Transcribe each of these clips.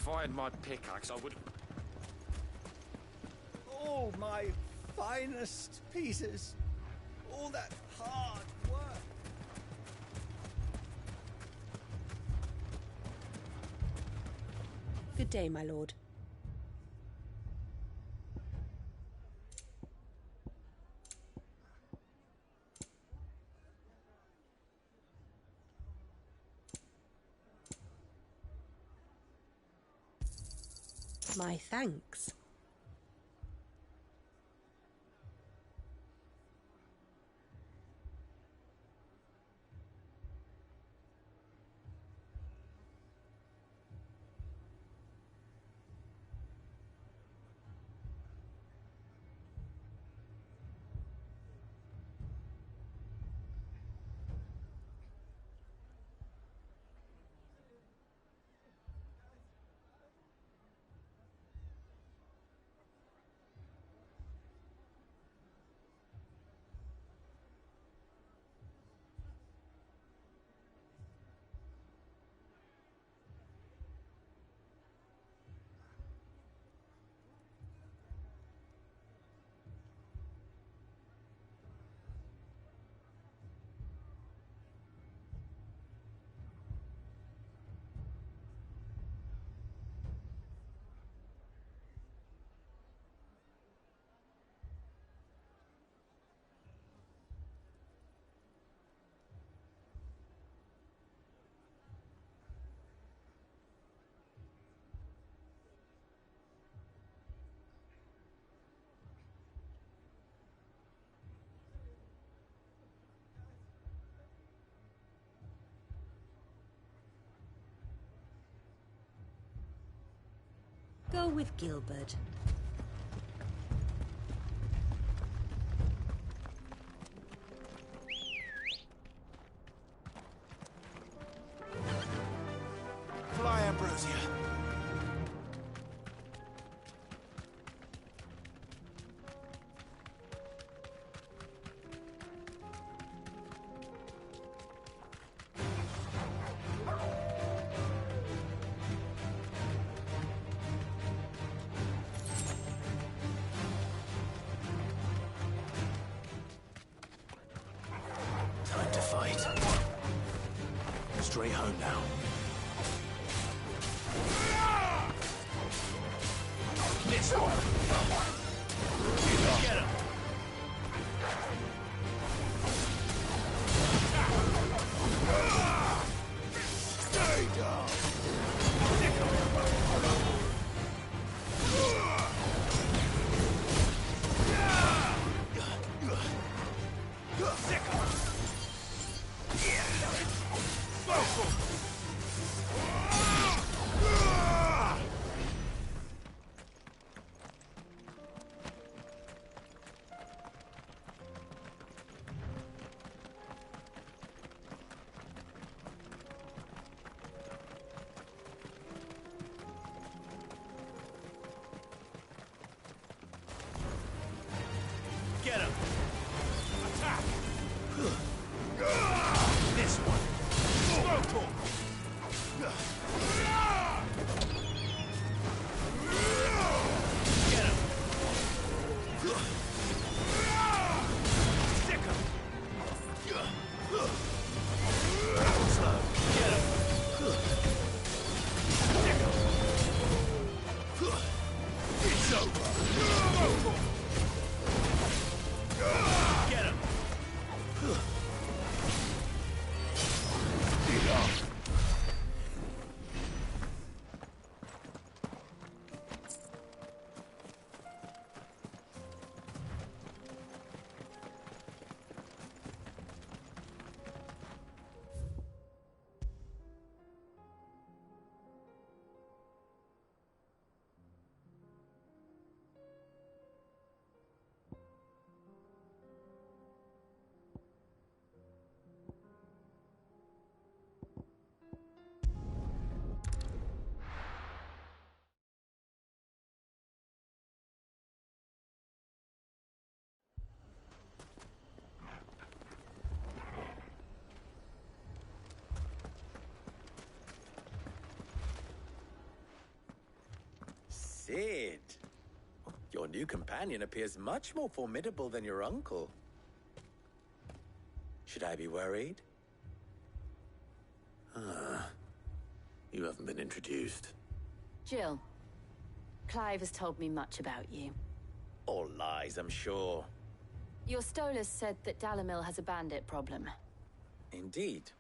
If I had my pickaxe, I would... All my finest pieces. All that hard work. Good day, my lord. My thanks. Go with Gilbert. Fly, Ambrosia. Time to fight. Straight home now. This one. Get him. Stay down. Get him! Attack! This one! Smoke him! Get him! Stick him! Slow. Get him! Stick him! It's over! Smoke him! Get him! Dig off! Sid. Your new companion appears much more formidable than your uncle. Should I be worried? You haven't been introduced. Jill, Clive has told me much about you. All lies, I'm sure. Your Stolas said that Dalamil has a bandit problem. Indeed.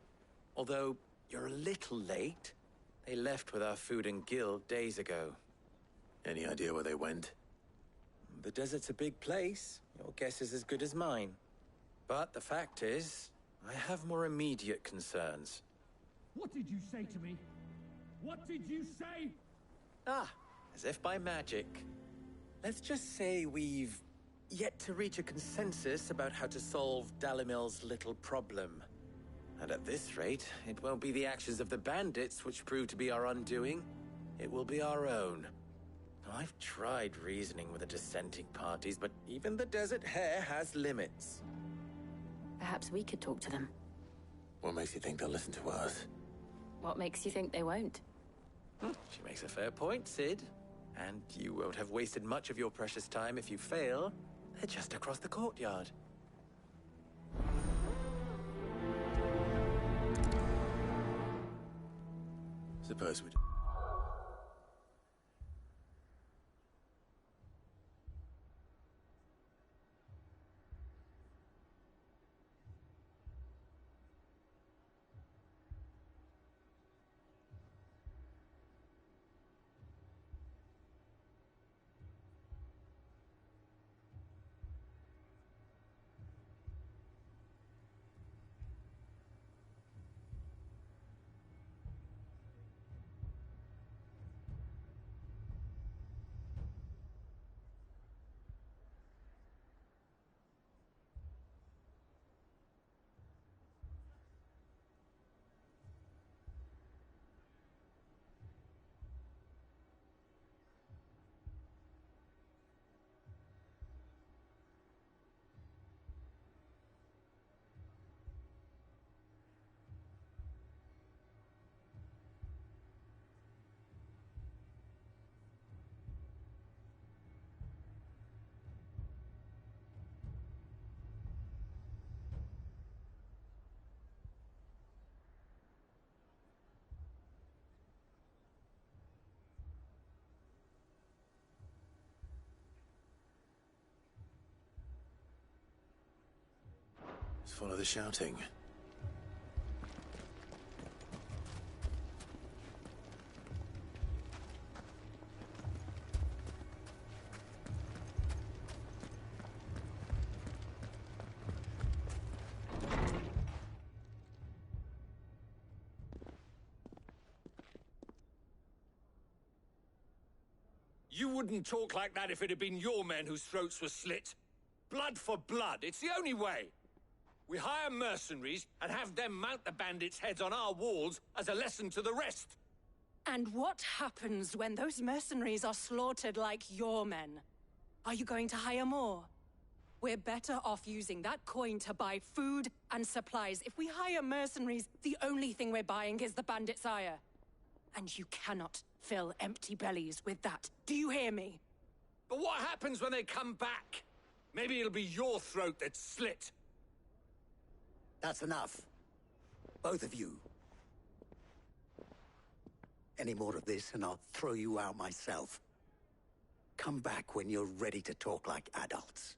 Although, you're a little late. They left with our food and guild days ago. Any idea where they went? The desert's a big place. Your guess is as good as mine. But the fact is, I have more immediate concerns. What did you say to me? What did you say? Ah, as if by magic. Let's just say we've yet to reach a consensus about how to solve Dalamil's little problem. And at this rate, it won't be the actions of the bandits which prove to be our undoing. It will be our own. Now, I've tried reasoning with the dissenting parties, but even the Desert Hare has limits. Perhaps we could talk to them. What makes you think they'll listen to us? What makes you think they won't? She makes a fair point, Sid. And you won't have wasted much of your precious time if you fail. They're just across the courtyard. Suppose we... Let's follow the shouting. You wouldn't talk like that if it had been your men whose throats were slit. Blood for blood, it's the only way. We hire mercenaries and have them mount the bandits' heads on our walls as a lesson to the rest. And what happens when those mercenaries are slaughtered like your men? Are you going to hire more? We're better off using that coin to buy food and supplies. If we hire mercenaries, the only thing we're buying is the bandits' ire. And you cannot fill empty bellies with that. Do you hear me? But what happens when they come back? Maybe it'll be your throat that's slit. That's enough. Both of you. Any more of this and I'll throw you out myself. Come back when you're ready to talk like adults.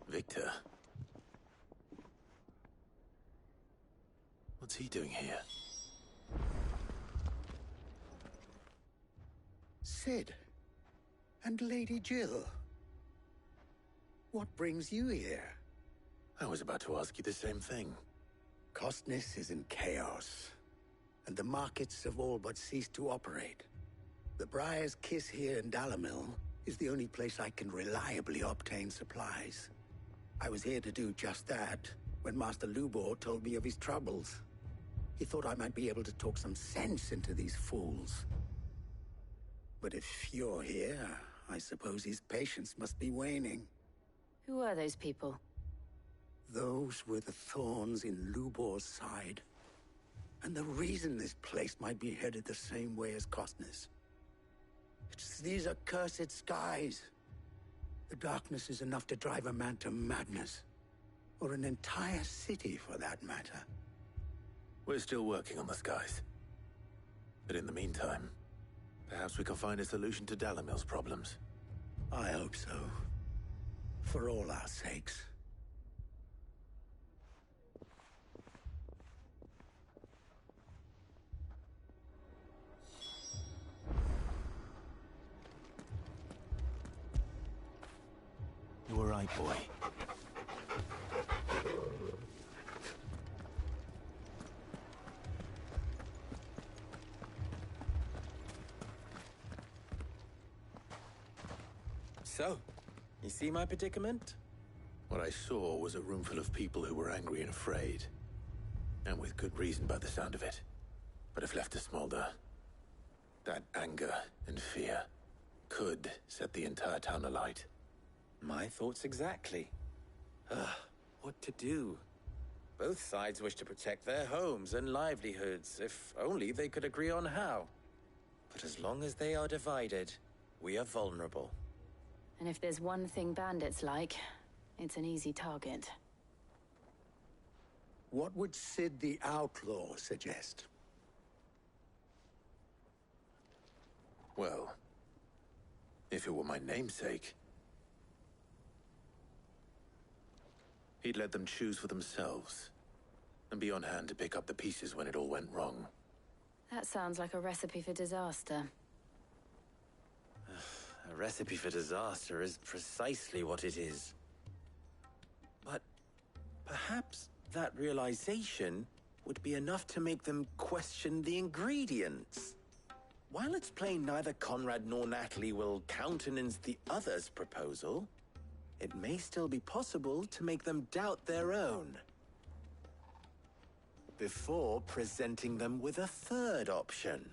Victor. What's he doing here? Sid. And Lady Jill. What brings you here? I was about to ask you the same thing. Costness is in chaos, and the markets have all but ceased to operate. The Briar's Kiss here in Dalamil is the only place I can reliably obtain supplies. I was here to do just that when Master Lubor told me of his troubles. He thought I might be able to talk some sense into these fools. But if you're here, I suppose his patience must be waning. Who are those people? Those were the thorns in Lubor's side. And the reason this place might be headed the same way as Costner's. It's these accursed skies. The darkness is enough to drive a man to madness. Or an entire city, for that matter. We're still working on the skies. But in the meantime, perhaps we can find a solution to Dalamil's problems. I hope so. For all our sakes. You were right, boy. So, you see my predicament? What I saw was a room full of people who were angry and afraid. And with good reason by the sound of it. But if left to smolder, that anger and fear could set the entire town alight. My thoughts exactly. What to do? Both sides wish to protect their homes and livelihoods, if only they could agree on how. But as long as they are divided, we are vulnerable. And if there's one thing bandits like, it's an easy target. What would Sid the Outlaw suggest? Well, if it were my namesake, he'd let them choose for themselves, and be on hand to pick up the pieces when it all went wrong. That sounds like a recipe for disaster. A recipe for disaster is precisely what it is. But perhaps that realization would be enough to make them question the ingredients. While it's plain neither Conrad nor Natalie will countenance the other's proposal, it may still be possible to make them doubt their own. Before presenting them with a third option.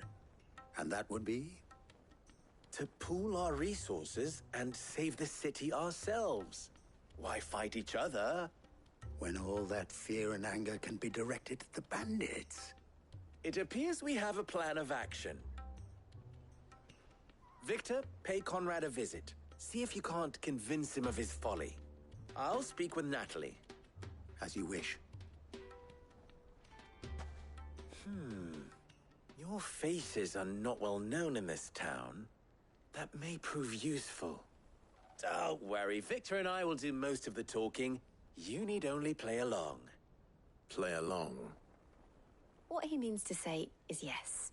And that would be? To pool our resources and save the city ourselves. Why fight each other? When all that fear and anger can be directed at the bandits. It appears we have a plan of action. Victor, pay Conrad a visit. See if you can't convince him of his folly. I'll speak with Natalie. As you wish. Your faces are not well known in this town. That may prove useful. Don't worry, Victor and I will do most of the talking. You need only play along. Play along. What he means to say is yes.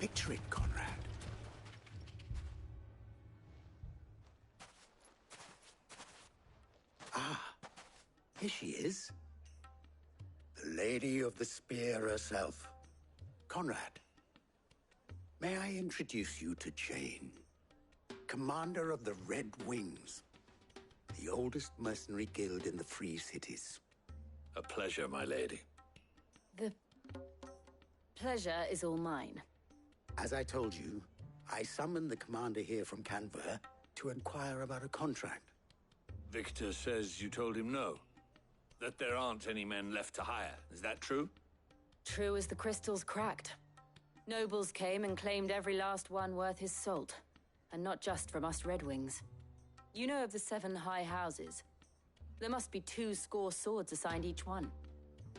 Picture it, Conrad. Ah, here she is. Lady of the Spear herself. Conrad, may I introduce you to Jane, commander of the Red Wings, the oldest mercenary guild in the Free Cities. A pleasure, my lady. The pleasure is all mine. As I told you, I summoned the commander here from Canver to inquire about a contract. Victor says you told him no. That there aren't any men left to hire. Is that true? True as the crystals cracked. Nobles came and claimed every last one worth his salt. And not just from us Red Wings. You know of the 7 high houses. There must be 2 swords assigned each one.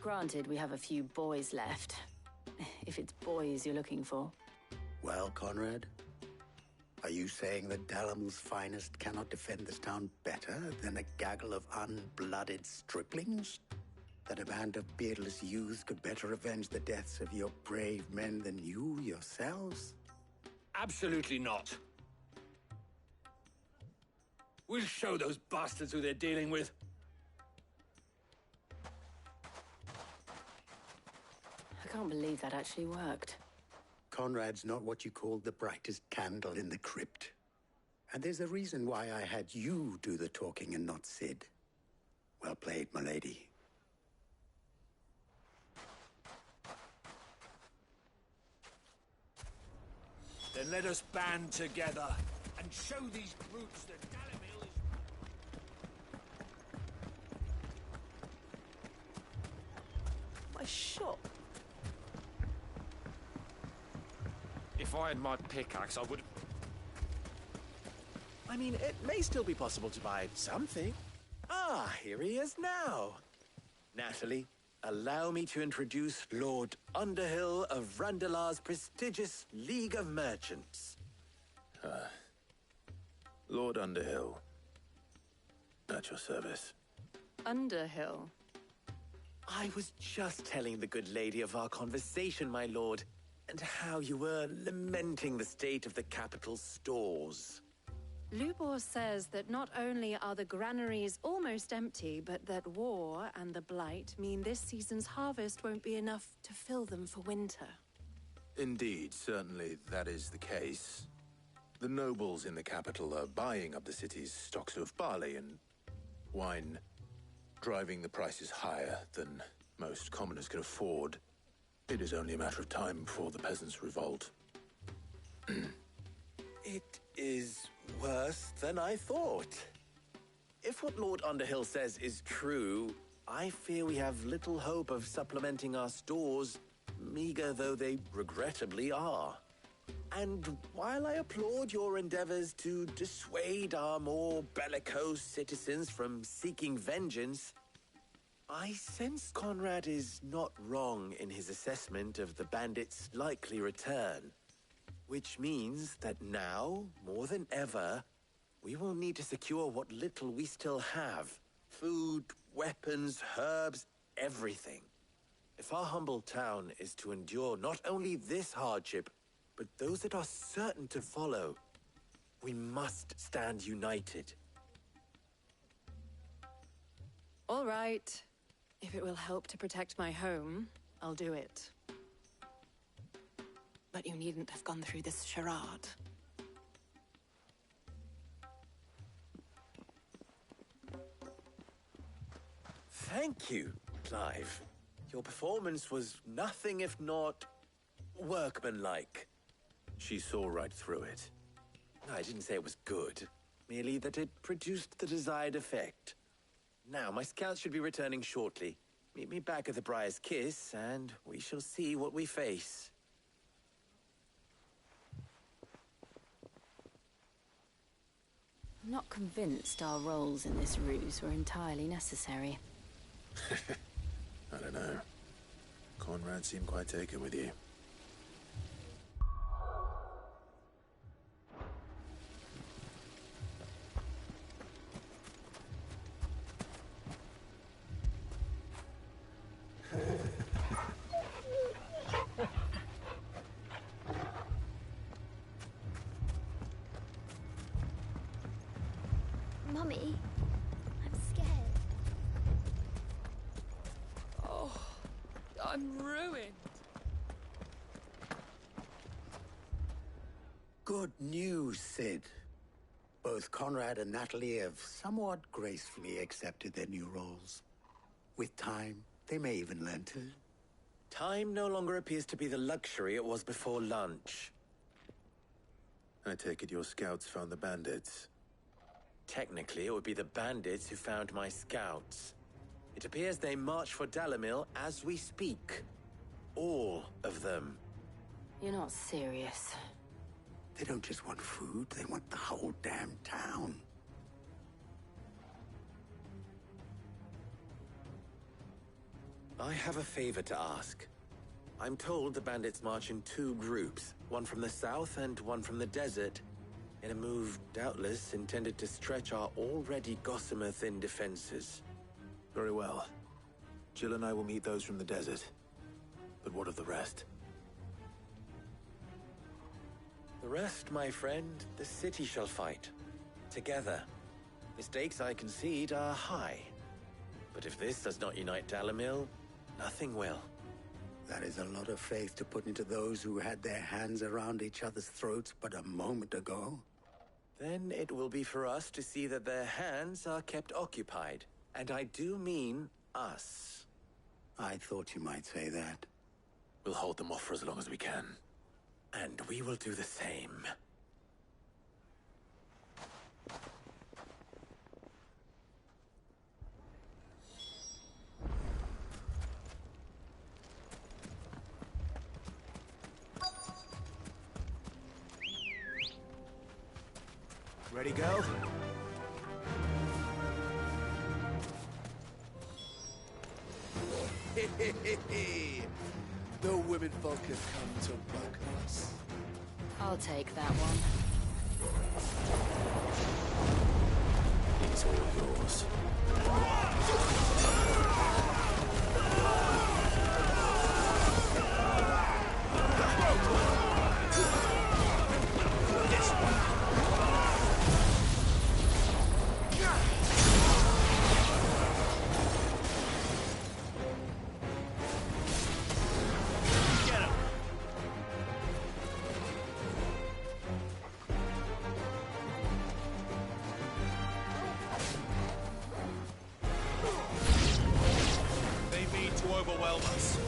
Granted, we have a few boys left. If it's boys you're looking for. Well, Conrad, are you saying that Dalamil's finest cannot defend this town better than a gaggle of unblooded striplings? That a band of beardless youths could better avenge the deaths of your brave men than you yourselves? Absolutely not. We'll show those bastards who they're dealing with. I can't believe that actually worked. Conrad's not what you call the brightest candle in the crypt. And there's a reason why I had you do the talking and not Sid. Well played, my lady. Then let us band together and show these brutes that Dalamil is... My shop. If I had my pickaxe, I would... I mean, it may still be possible to buy something. Ah, here he is now. Natalie, allow me to introduce Lord Underhill of Randalar's prestigious League of Merchants. Lord Underhill. At your service. Underhill. I was just telling the good lady of our conversation, my lord, and how you were lamenting the state of the capital's stores. Lubor says that not only are the granaries almost empty, but that war and the Blight mean this season's harvest won't be enough to fill them for winter. Indeed, certainly that is the case. The nobles in the capital are buying up the city's stocks of barley and wine, driving the prices higher than most commoners can afford. It is only a matter of time before the peasants revolt. It is worse than I thought. If what Lord Underhill says is true, I fear we have little hope of supplementing our stores, meager though they regrettably are. And while I applaud your endeavors to dissuade our more bellicose citizens from seeking vengeance, I sense Conrad is not wrong in his assessment of the bandits' likely return. Which means that now, more than ever, we will need to secure what little we still have. Food, weapons, herbs, everything. If our humble town is to endure not only this hardship, but those that are certain to follow, we must stand united. All right. If it will help to protect my home, I'll do it. But you needn't have gone through this charade. Thank you, Clive. Your performance was nothing if not workmanlike. She saw right through it. I didn't say it was good, merely that it produced the desired effect. Now, my scouts should be returning shortly. Meet me back at the Briar's Kiss, and we shall see what we face. I'm not convinced our roles in this ruse were entirely necessary. I don't know. Conrad seemed quite taken with you. Mummy, I'm scared. Oh, I'm ruined. Good news, Sid. Both Conrad and Natalie have somewhat gracefully accepted their new roles. With time, they may even learn to. Time no longer appears to be the luxury it was before lunch. I take it your scouts found the bandits. Technically, it would be the bandits who found my scouts. It appears they march for Dalimil as we speak. All of them. You're not serious. They don't just want food, they want the whole damn town. I have a favor to ask. I'm told the bandits march in two groups, one from the south and one from the desert, in a move doubtless intended to stretch our already gossamer-thin defenses. Very well. Jill and I will meet those from the desert. But what of the rest? The rest, my friend, the city shall fight. Together. The stakes, I concede, are high. But if this does not unite Dalimil, nothing will. That is a lot of faith to put into those who had their hands around each other's throats but a moment ago. Then it will be for us to see that their hands are kept occupied. And I do mean us. I thought you might say that. We'll hold them off for as long as we can. And we will do the same. Ready, go? The women folk have come to bug us. I'll take that one. It's all yours. Overwhelm us.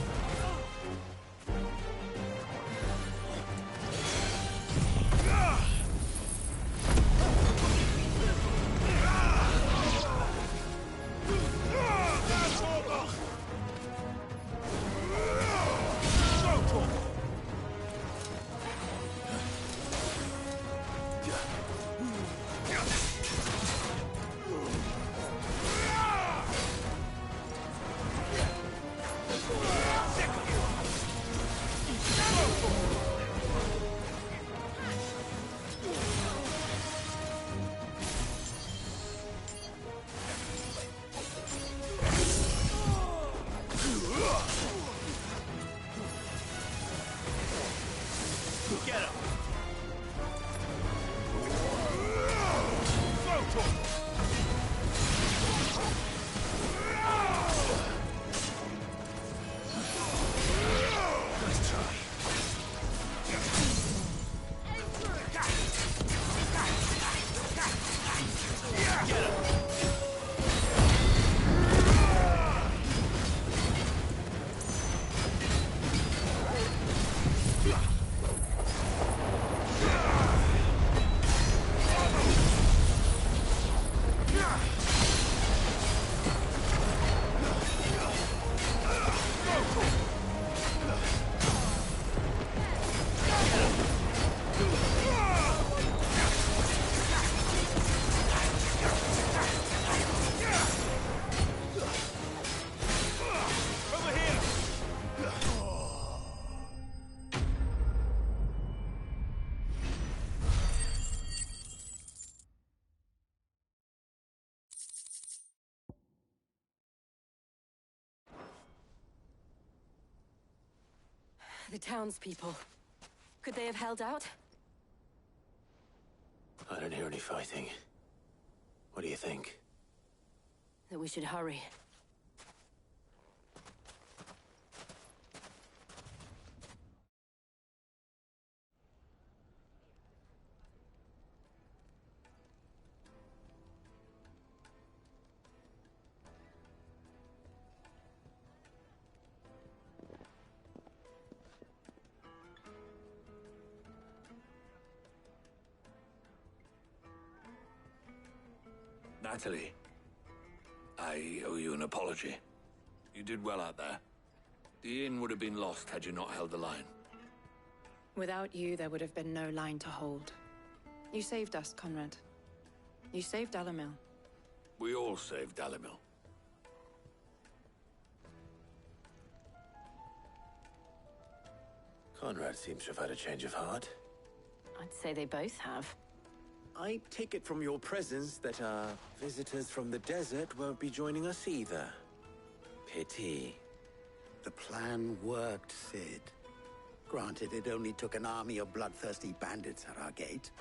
The townspeople. Could they have held out? I don't hear any fighting. What do you think? That we should hurry. Natalie, I owe you an apology. You did well out there. The inn would have been lost had you not held the line. Without you, there would have been no line to hold. You saved us, Conrad. You saved Dalamil. We all saved Dalamil. Conrad seems to have had a change of heart. I'd say they both have. I take it from your presence that our visitors from the desert won't be joining us either. Pity. The plan worked, Sid. Granted, it only took an army of bloodthirsty bandits at our gate.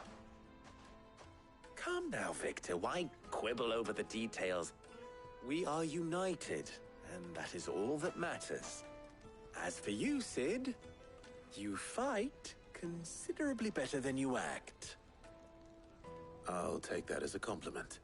Calm now, Victor. Why quibble over the details? We are united, and that is all that matters. As for you, Sid, you fight considerably better than you act. I'll take that as a compliment.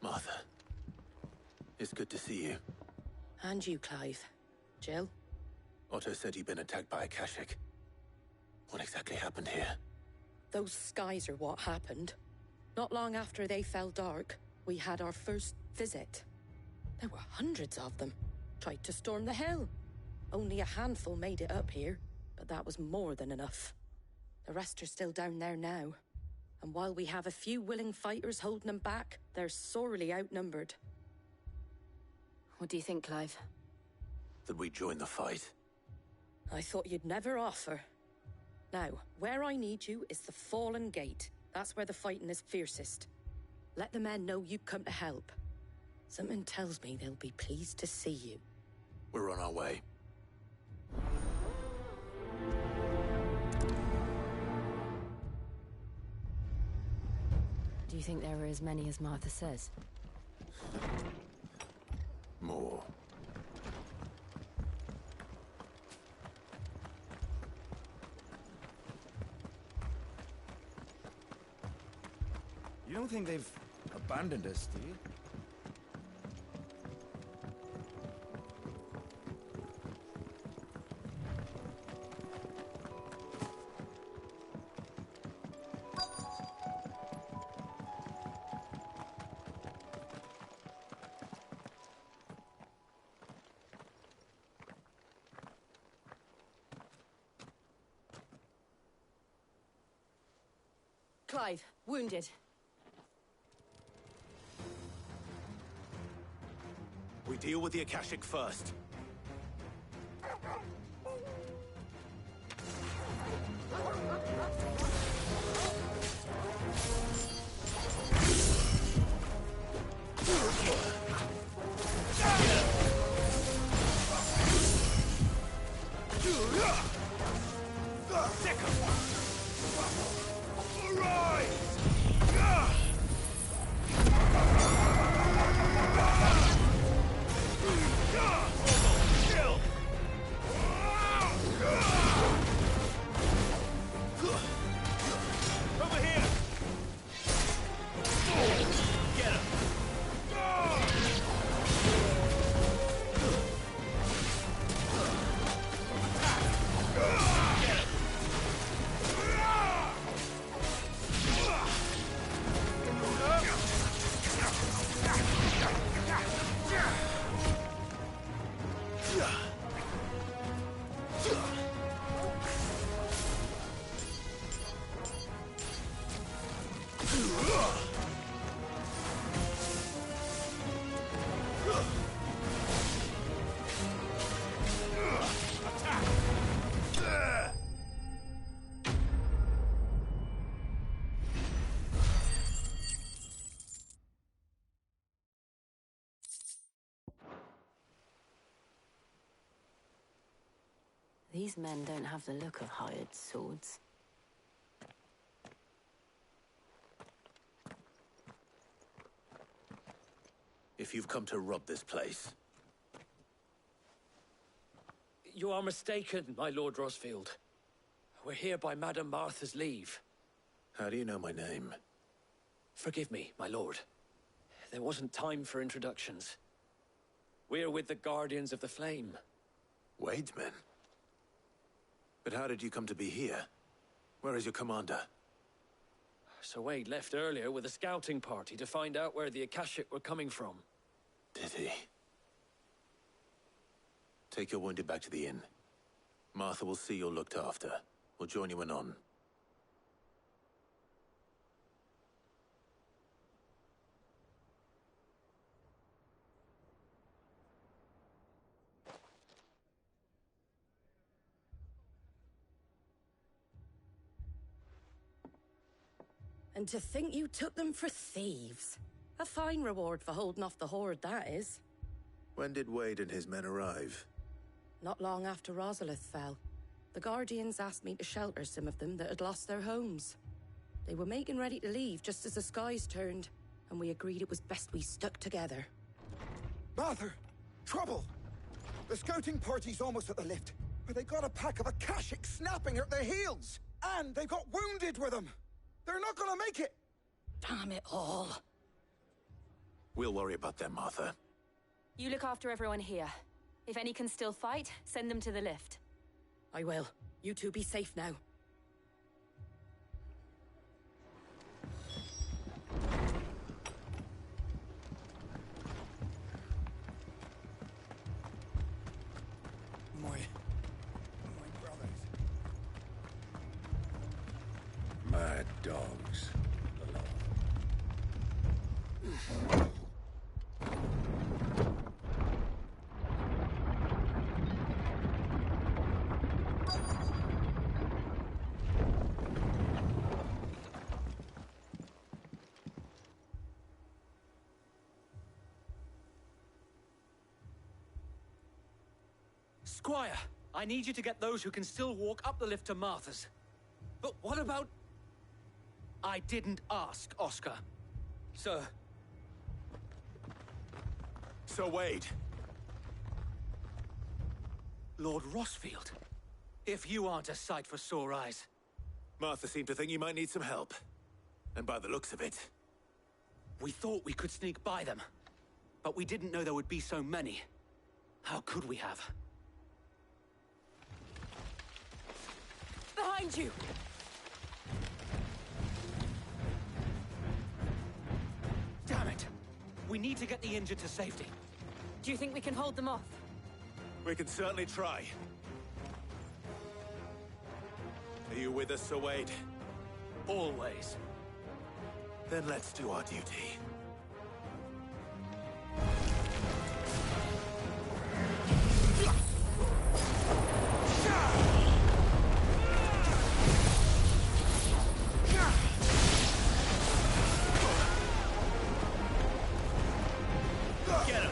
Martha, it's good to see you. And you, Clive. Jill? Otto said you'd been attacked by a Kashik. What exactly happened here? Those skies are what happened. Not long after they fell dark, we had our first visit. There were hundreds of them. Tried to storm the hill. Only a handful made it up here, but that was more than enough. The rest are still down there now. And while we have a few willing fighters holding them back, they're sorely outnumbered. What do you think, Clive? That we join the fight? I thought you'd never offer. Now, where I need you is the Fallen Gate. That's where the fighting is fiercest. Let the men know you come to help. Something tells me they'll be pleased to see you. We're on our way. Do you think there are as many as Martha says? More. You don't think they've abandoned us, do you? Clive, wounded. We deal with the Akashic first. These men don't have the look of hired swords. If you've come to rob this place, You are mistaken, my Lord Rosfield. We're here by Madame Martha's leave. how do you know my name? Forgive me, my lord. There wasn't time for introductions. We're with the Guardians of the Flame. Wade's men? But how did you come to be here? Where is your commander? Sir Wade left earlier with a scouting party to find out where the Akashic were coming from. Did he? Take your wounded back to the inn. Martha will see you're looked after. We'll join you anon. And to think you took them for thieves. A fine reward for holding off the horde, that is. When did Wade and his men arrive? Not long after Rosalith fell, the Guardians asked me to shelter some of them that had lost their homes. They were making ready to leave just as the skies turned, and we agreed it was best we stuck together. Martha! Trouble! The scouting party's almost at the lift, but they got a pack of Akashic snapping at their heels! And they've got wounded with them! They're not gonna make it! Damn it all. We'll worry about them, Martha. You look after everyone here. If any can still fight, send them to the lift. I will. You two be safe now. My brothers. Mad dogs. Squire, I need you to get those who can still walk up the lift to Martha's. But what about... I didn't ask, Oscar. Sir. Sir Wade! Lord Rosfield. If you aren't a sight for sore eyes. Martha seemed to think you might need some help. And by the looks of it... We thought we could sneak by them. But we didn't know there would be so many. How could we have? Behind you! Damn it! We need to get the injured to safety. Do you think we can hold them off? We can certainly try. Are you with us, Sir Wade? Always. Then let's do our duty. Get him!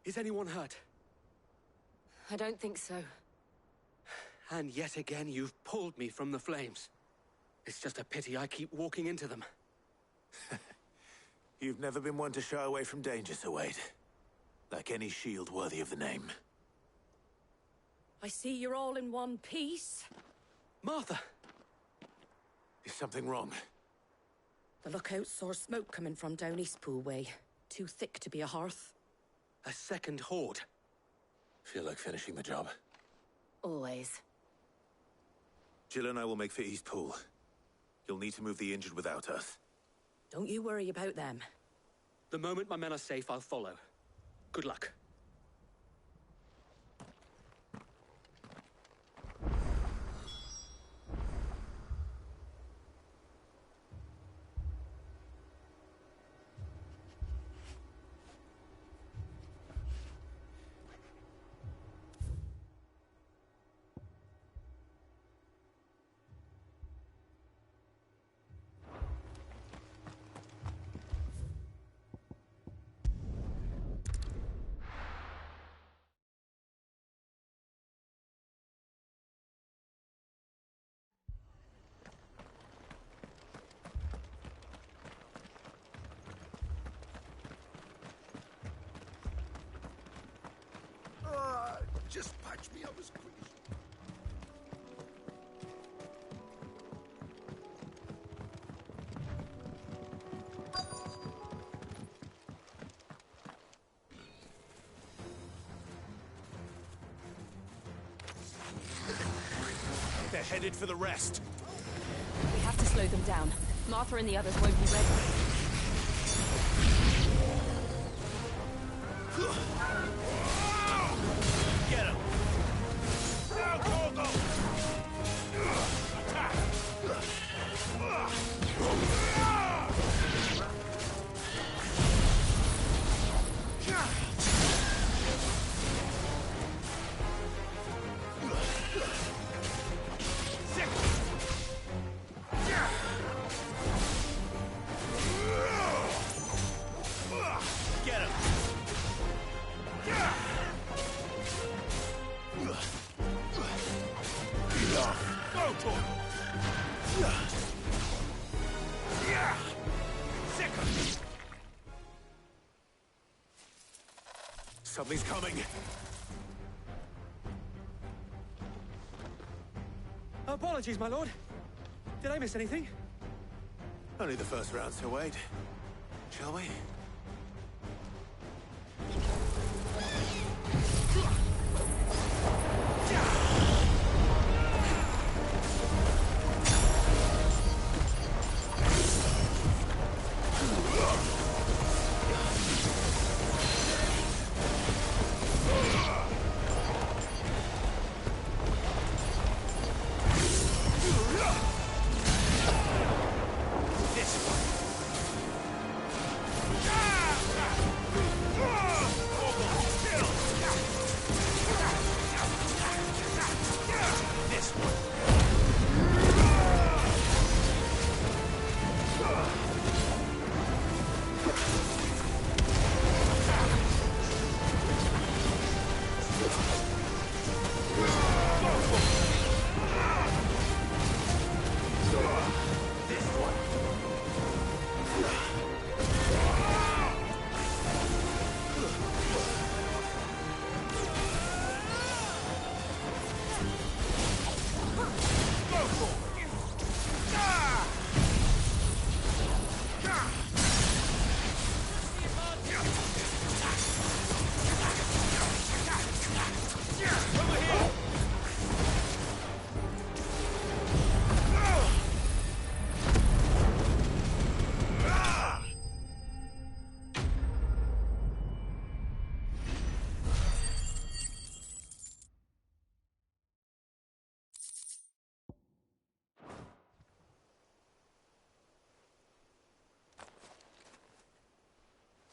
Is anyone hurt? I don't think so. And yet again, you've pulled me from the flames. It's just a pity I keep walking into them. You've never been one to shy away from danger, Sir Wade. Like any shield worthy of the name. I see you're all in one piece. Martha! Is something wrong? The lookout saw smoke coming from down Eastpool way. Too thick to be a hearth. A second horde. Feel like finishing the job? Always. Jill and I will make for Eastpool. You'll need to move the injured without us. Don't you worry about them. The moment my men are safe, I'll follow. Good luck. Just patch me up as quick as... They're headed for the rest. We have to slow them down. Martha and the others won't be ready. Get him! Now, go! Attack! Get him! Go to him! Something's coming. Apologies, my lord. Did I miss anything? Only the first round, Sir Wade. Shall we?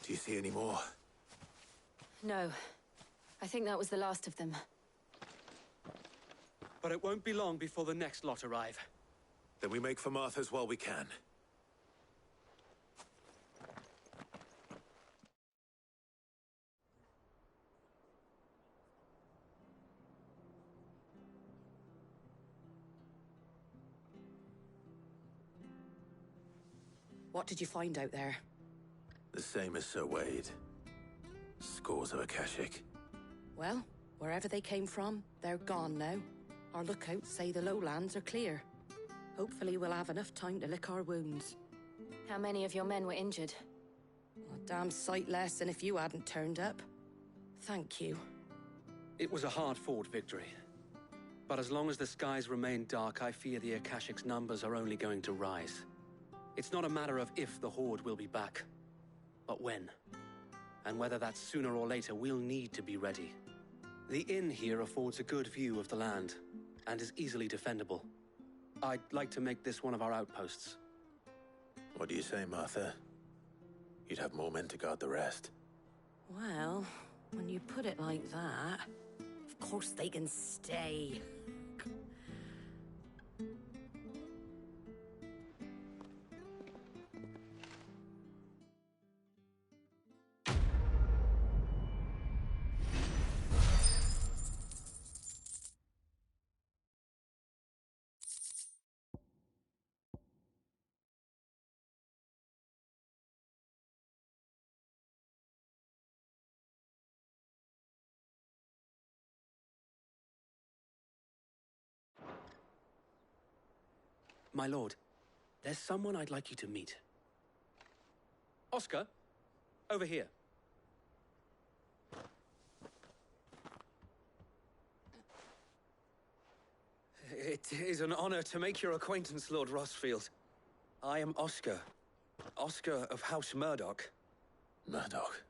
Do you see any more? No. I think that was the last of them. But it won't be long before the next lot arrive. Then we make for Martha's while we can. What did you find out there? The same as Sir Wade. Scores of Akashic. Well, wherever they came from, they're gone now. Our lookouts say the lowlands are clear. Hopefully we'll have enough time to lick our wounds. How many of your men were injured? A damn sight less than if you hadn't turned up. Thank you. It was a hard-fought victory. But as long as the skies remain dark, I fear the Akashic's numbers are only going to rise. It's not a matter of if the Horde will be back, but when. And whether that's sooner or later, we'll need to be ready. The inn here affords a good view of the land, and is easily defendable. I'd like to make this one of our outposts. What do you say, Martha? You'd have more men to guard the rest. Well, when you put it like that, of course they can stay. My lord, there's someone I'd like you to meet. Oscar, over here. It is an honor to make your acquaintance, Lord Rossfield. I am Oscar. Oscar of House Murdoch. Murdoch?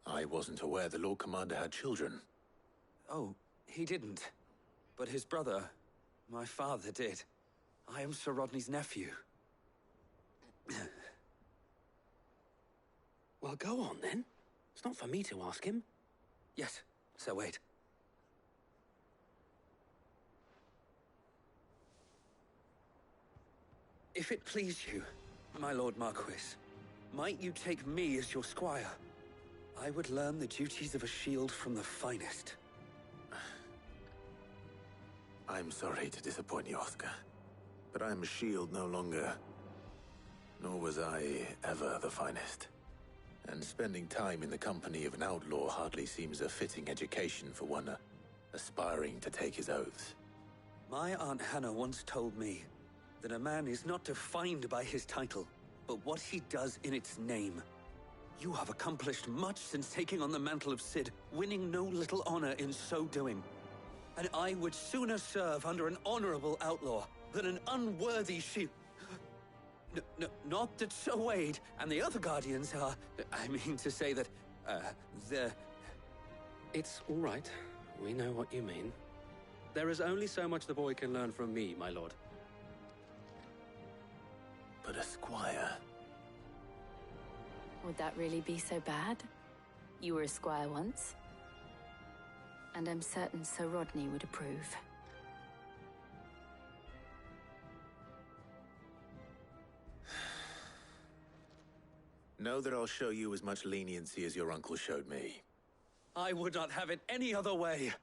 I wasn't aware the Lord Commander had children. Oh, he didn't. But his brother, my father, did. I am Sir Rodney's nephew. Well, go on, then. It's not for me to ask him. Yes, Sir Wade. If it please you, my Lord Marquis, might you take me as your squire? I would learn the duties of a shield from the finest. I'm sorry to disappoint you, Oscar, but I'm a shield no longer. Nor was I ever the finest. And spending time in the company of an outlaw hardly seems a fitting education for one aspiring to take his oaths. My Aunt Hannah once told me that a man is not defined by his title, but what he does in its name. You have accomplished much since taking on the mantle of Cid, winning no little honor in so doing. And I would sooner serve under an honorable outlaw than an unworthy shield. Not that Sir Wade and the other Guardians are... I mean to say that, they're... It's all right. We know what you mean. There is only so much the boy can learn from me, my lord. But a squire... Would that really be so bad? You were a squire once. And I'm certain Sir Rodney would approve. Know that I'll show you as much leniency as your uncle showed me. I would not have it any other way.